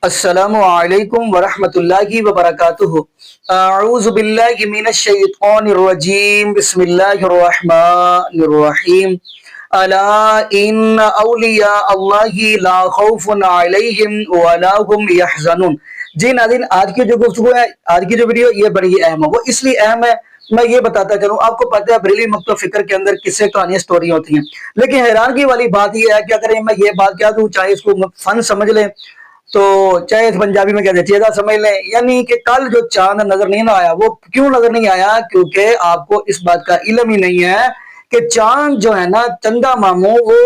السلام علیکم ورحمۃ اللہ وبرکاتہ۔ اعوذ باللہ من الشیطان الرجیم، بسم اللہ الرحمن الرحیم۔ الا ان اولیاء اللہ لا خوف علیہم ولا هم یحزنون۔ جی ناظرین، آج کی جو گفتگو ہے، آج کی جو ویڈیو، یہ بڑی اہم ہے۔ وہ اس لیے اہم ہے، میں یہ بتاتا چلوں، آپ کو پتہ ہے بریلوی مکتب فکر کے اندر قصے کہانیاں اسٹوریاں ہوتی ہیں، لیکن حیرانگی والی بات یہ ہے کہ اگر میں یہ بات کہہ دوں، چاہے اس کو فن سمجھ لیں تو چاہے اس پنجابی میں کہتے ہیں چیزا سمجھ لیں، یعنی کہ کل جو چاند نظر نہیں آیا، وہ کیوں نظر نہیں آیا؟ کیونکہ آپ کو اس بات کا علم ہی نہیں ہے کہ چاند جو ہے نا، چندہ ماموں وہ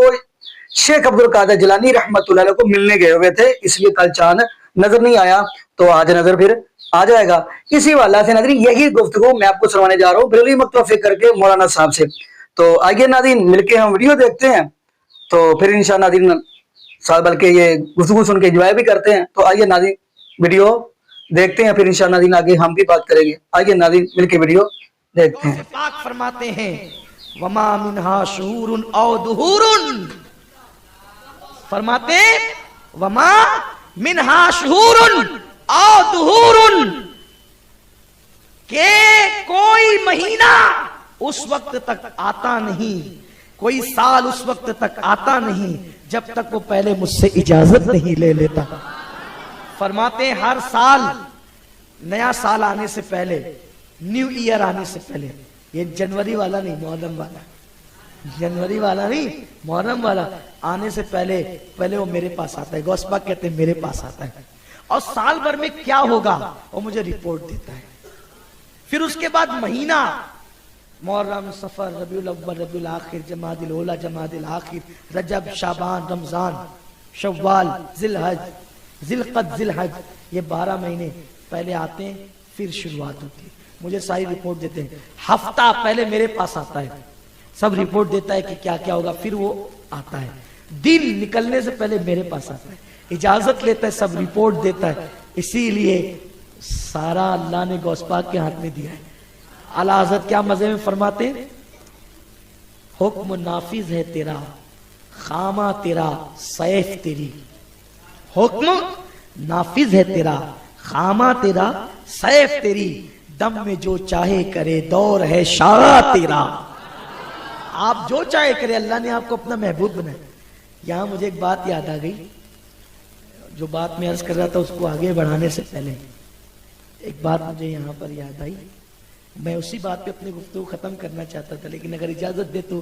شیخ عبد القادر جیلانی رحمۃ اللہ علیہ کو ملنے گئے ہوئے تھے، اس لیے کل چاند نظر نہیں آیا، تو آج نظر پھر آ جائے گا۔ اسی والا سے ناظرین، یہی گفتگو میں آپ کو سنوانے جا رہا ہوں بریلوی مکتب فکر کے مولانا صاحب سے۔ تو آئیے ناظرین، مل کے ہم ویڈیو دیکھتے ہیں، تو پھر انشاءاللہ ناظرین ساتھ بلکہ یہ گفتگو سن کے انجوائے بھی کرتے ہیں۔ تو آئیے ناظرین ویڈیو دیکھتے ہیں، پھر انشاءاللہ ناظرین آگے ہم بھی بات کریں گے۔ آئیے ناظرین مل کے ویڈیو دیکھتے ہیں۔ پاک فرماتے ہیں وما منہا شعور او دہور، فرماتے ہیں وما منہا شعور او دہور، کہ کوئی مہینہ اس وقت تک آتا نہیں، کوئی سال اس وقت تک آتا نہیں جب تک وہ پہلے مجھ سے اجازت نہیں لے لیتا۔ فرماتے ہیں ہر سال، نیا سال آنے سے پہلے، نیو ایئر آنے سے پہلے، یہ جنوری والا نہیں، محرم والا، جنوری والا نہیں، محرم والا، آنے سے پہلے وہ میرے پاس آتا ہے، غوث پاک کہتے ہیں میرے پاس آتا ہے، اور سال بھر میں کیا ہوگا وہ مجھے رپورٹ دیتا ہے۔ پھر اس کے بعد مہینہ، محرم، صفر، ربیع الاول، ربیع الاخر، جمادی الاولی، جمادی الاخر، رجب، شعبان، رمضان، شوال، ذی الحج، ذی القعدہ، ذی الحج، یہ 12 مہینے پہلے آتے ہیں، پھر شروعات ہوتی ہے، مجھے ساری رپورٹ دیتے ہیں۔ ہفتہ پہلے میرے پاس آتا ہے، سب رپورٹ دیتا ہے کہ کیا کیا ہوگا، پھر وہ آتا ہے۔ دن نکلنے سے پہلے میرے پاس آتا ہے، اجازت لیتا ہے، سب رپورٹ دیتا ہے۔ اسی لیے سارا اللہ نے غوث پاک کے ہاتھ میں دیا ہے۔ اعلیٰ حضرت کیا مزے میں فرماتے ہیں، حکم نافذ ہے تیرا، خامہ تیرا، سیف تیری، حکم نافذ ہے تیرا، خامہ تیرا، سیف تیری، دم میں جو چاہے کرے، دور ہے شاہ تیرا۔ آپ جو چاہے کرے، اللہ نے آپ کو اپنا محبوب بنایا۔ یہاں مجھے ایک بات یاد آ گئی، جو بات میں عرض کر رہا تھا اس کو آگے بڑھانے سے پہلے ایک بات مجھے یہاں پر یاد آئی، میں اسی بات پہ اپنی گفتگو ختم کرنا چاہتا تھا، لیکن اگر اجازت دے تو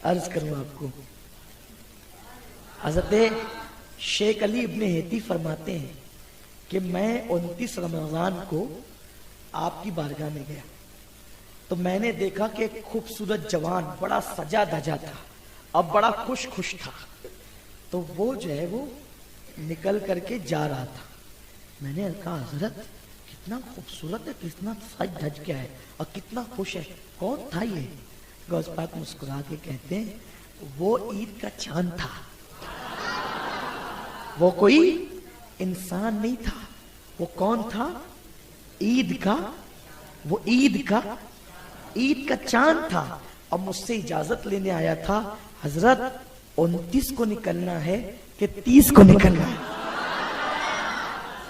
عرض کروں آپ کو۔ حضرت شیخ علی ابن ہیتی فرماتے ہیں کہ میں 29 رمضان کو آپ کی بارگاہ میں گیا تو میں نے دیکھا کہ ایک خوبصورت جوان بڑا سجا دھجا تھا اور بڑا خوش تھا، تو وہ جو ہے وہ نکل کر کے جا رہا تھا۔ میں نے کہا حضرت کتنا خوبصورت ہے، کتنا سج دھج کے ہے اور کتنا خوش ہے، کون تھا یہ؟ غوث پاک مسکرا کے کہتے ہیں وہ عید کا چاند تھا، وہ کوئی انسان نہیں تھا، وہ کون تھا؟ عید کا، وہ عید کا چاند تھا، اور مجھ سے اجازت لینے آیا تھا، حضرت 29 کو نکلنا ہے کہ 30 کو نکلنا ہے؟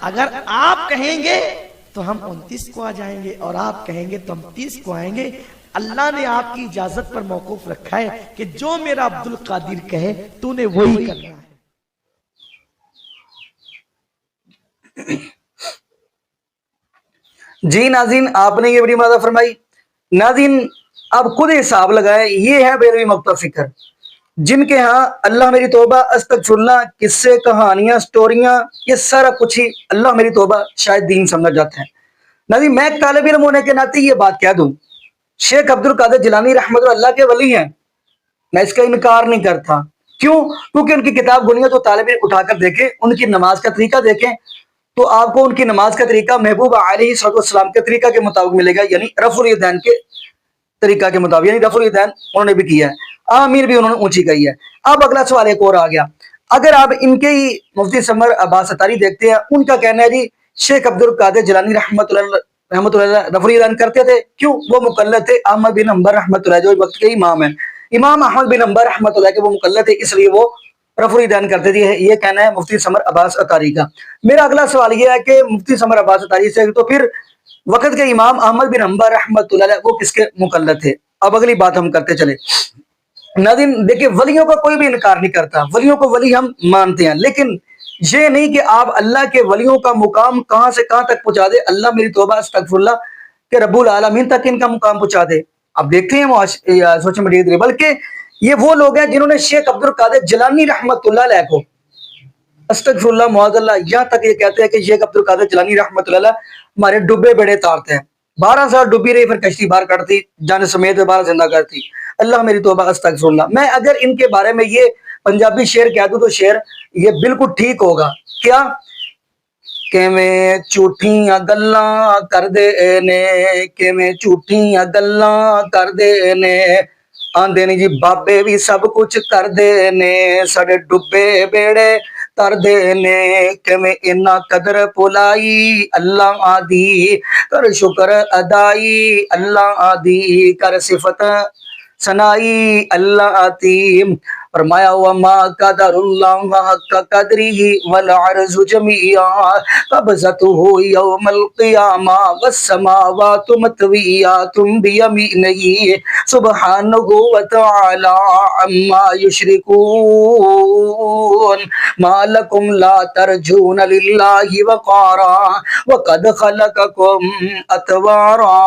اگر آپ کہیں گے تو ہم 29 کو آ جائیں گے، اور آپ کہیں گے تو ہم 30 کو آئیں گے۔ اللہ نے آپ کی اجازت پر موقوف رکھا ہے کہ جو میرا عبد القادر کہے تو نے وہی کرنا ہے۔ جی ناظرین، آپ نے یہ بڑی بات فرمائی۔ ناظرین اب خود حساب لگائے، یہ ہے بریلوی مکتب فکر، جن کے ہاں اللہ میری توبہ، استغفراللہ، قصے، کہانیاں، سٹوریاں، یہ سارا کچھ ہی اللہ میری توبہ شاید دین سمجھ جاتے ہیں۔ ناظرین میں ایک طالب علم ہونے کے ناطے یہ بات کہہ دوں، شیخ عبد القادر جیلانی رحمۃ اللہ کے ولی ہیں، میں اس کا انکار نہیں کرتا۔ کیوں؟ کیونکہ ان کی کتاب گنیے تو طالب علم اٹھا کر دیکھیں، ان کی نماز کا طریقہ دیکھیں تو آپ کو ان کی نماز کا طریقہ محبوب علیہ السلام کے طریقہ کے مطابق ملے گا، یعنی رفع الیدین کے طریقہ کے مطابق، یعنی رفع الیدین انہوں نے بھی کیا ہے، آمین بھی انہوں نے اونچی کہی ہے۔ اب اگلا سوال ایک اور آ گیا، اگر آپ ان کے ہی مفتی سمر عباس ستاری دیکھتے ہیں، ان کا کہنا ہے جی شیخ عبد القادر جیلانی رحمۃ اللہ رفع الیدین کرتے تھے، کیوں؟ وہ مقلد تھے احمد بن حنبل رحمۃ اللہ جو وقت کے امام ہیں، امام احمد بن حنبل رحمۃ اللہ کے وہ مقلد تھے، اس لیے وہ رفع الدین کرتے تھے، یہ کہنا ہے مفتی سمر عباس اطاری کا۔ میرا اگلا سوال یہ ہے کہ مفتی سمر عباس اطاری سے تو پھر وقت کے امام احمد بن حنبل رحمۃ اللہ علیہ وہ کس کے مقلد تھے؟ اب اگلی بات ہم کرتے چلے۔ ناظرین دیکھیں، ولیوں کا کوئی بھی انکار نہیں کرتا، ولیوں کو ولی ہم مانتے ہیں، لیکن یہ نہیں کہ آپ اللہ کے ولیوں کا مقام کہاں سے کہاں تک پہنچا دے، اللہ میری توبہ استغفر اللہ کہ رب العالمین تک ان کا مقام پہنچا دے۔ اب دیکھتے ہیں سوشل میڈیا، بلکہ یہ وہ لوگ ہیں جنہوں نے شیخ عبد القادر جیلانی رحمۃ اللہ علیہ کو استغفر اللہ معاذ اللہ، یہاں تک یہ کہتے ہیں کہ شیخ عبد القادر جیلانی رحمۃ اللہ علیہ ہمارے ڈبے بیڑے تارتے ہیں، 12 سال ڈوبی رہی، پھر کشتی باہر کٹتی، جان سمیت باہر زندہ کرتی، اللہ میری توبہ استغفر اللہ۔ میں اگر ان کے بارے میں یہ پنجابی شعر کہہ دوں تو شعر یہ بالکل ٹھیک ہوگا، کیا کہ میں جھوٹیاں گلاں کر دے نے، کہ میں جھوٹیاں گلاں کر دے نے، آندے نے جی بابے بھی سب کچھ کر دے نے، ساڈے ڈبے بیڑے تر دے نے، کہ میں انہاں قدر پلائی اللہ آدھی، کر شکر ادائی اللہ آدھی، کر صفت سنائی اللہ آتی۔ فرمایا وما قدر اللہ حق قدری والعرض جميعا قبضته یوم القیامہ والسماوات مطویات بیمینہ سبحانہ وتعالی عما یشرکون ما لکم لا ترجون للہ وقارا وقد خلقکم اتوارا،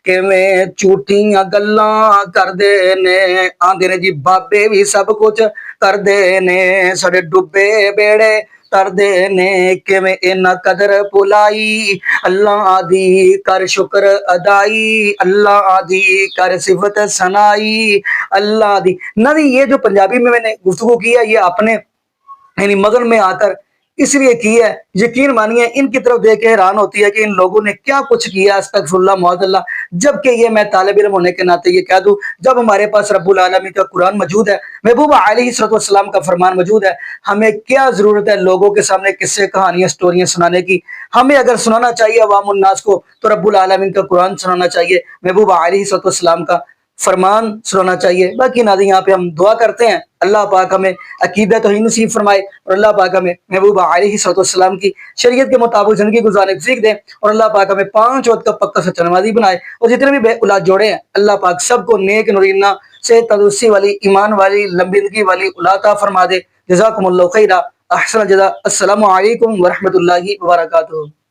کہ میں جھوٹیاں گلاں کر دے نے، آندے نے جی بابے بھی سب کچھ کر دے نے، ساڈے ڈبے بیڑے کر دے نے، کہ میں انہاں قدر پلائی اللہ آدھی، کر شکر ادائی اللہ آدھی، کر صفت سنائی اللہ آدھی۔ نہ یہ جو پنجابی میں نے گفتگو کی ہے یہ اپنے یعنی مغن میں آ کر اس لیے کی ہے، یقین مانیے ان کی طرف دیکھ کے حیران ہوتی ہے کہ ان لوگوں نے کیا کچھ کیا، استغفر اللہ معاذ اللہ۔ جبکہ یہ میں طالب علم ہونے کے ناطے یہ کہہ دوں، جب ہمارے پاس رب العالمین کا قرآن موجود ہے، محبوب علیہ السلام کا فرمان موجود ہے، ہمیں کیا ضرورت ہے لوگوں کے سامنے قصے کہانیاں سٹوریاں سنانے کی؟ ہمیں اگر سنانا چاہیے عوام الناس کو تو رب العالمین کا قرآن سنانا چاہیے، محبوب علیہ السلام کا فرمان سنانا چاہیے۔ باقی ناظرین یہاں پہ ہم دعا کرتے ہیں اللہ پاک ہمیں عقیدہ توحید نصیب فرمائے، اور اللہ پاک ہمیں محبوب علیہ السلام کی شریعت کے مطابق زندگی گزارنے کی توفیق دے، اور اللہ پاک ہمیں 5 وقت کا پکا سچا نمازی بنائے، اور جتنے بھی بے اولاد جوڑے ہیں اللہ پاک سب کو نیک نورینہ صحت تندرستی والی، ایمان والی، لمبی زندگی والی اولاد عطا فرما دے۔ جزاکم اللہ خیرہ، احسن الجزاء۔ السلام علیکم ورحمۃ اللہ وبرکاتہ۔